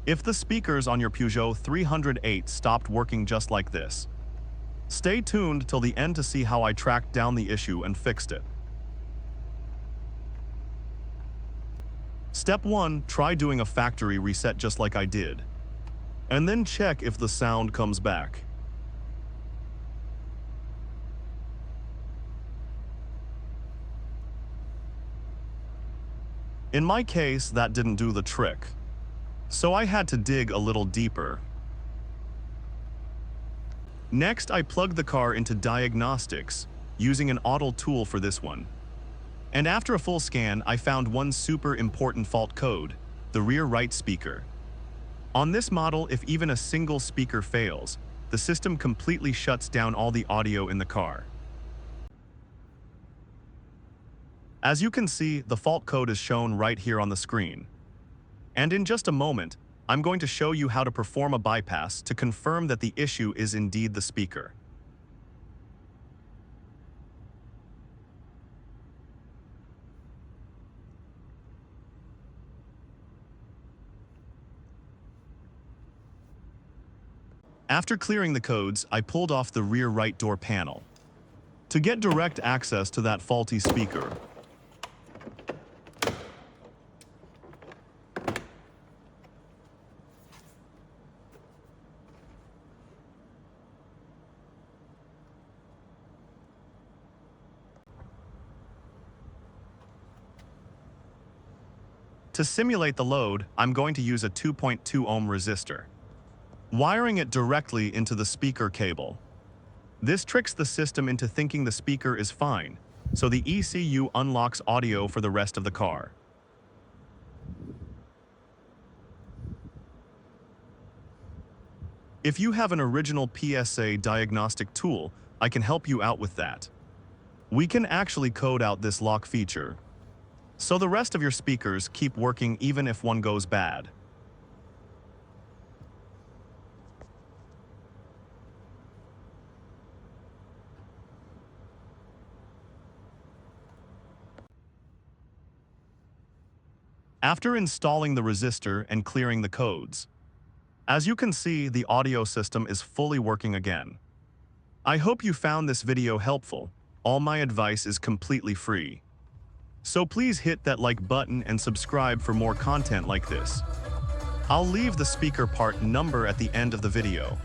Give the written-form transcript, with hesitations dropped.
if the speakers on your Peugeot 308 stopped working just like this. Stay tuned till the end to see how I tracked down the issue and fixed it. Step 1. Try doing a factory reset just like I did. And then check if the sound comes back. In my case, that didn't do the trick, so I had to dig a little deeper. Next, I plugged the car into diagnostics, using an auto tool for this one. And after a full scan, I found one super important fault code, the rear right speaker. On this model, if even a single speaker fails, the system completely shuts down all the audio in the car. As you can see, the fault code is shown right here on the screen. And in just a moment, I'm going to show you how to perform a bypass to confirm that the issue is indeed the speaker. After clearing the codes, I pulled off the rear right door panel. To get direct access to that faulty speaker, to simulate the load, I'm going to use a 2.2 ohm resistor, wiring it directly into the speaker cable. This tricks the system into thinking the speaker is fine, so the ECU unlocks audio for the rest of the car. If you have an original PSA diagnostic tool, I can help you out with that. We can actually code out this lock feature, so the rest of your speakers keep working even if one goes bad. After installing the resistor and clearing the codes, as you can see, the audio system is fully working again. I hope you found this video helpful. All my advice is completely free. So please hit that like button and subscribe for more content like this. I'll leave the speaker part number at the end of the video.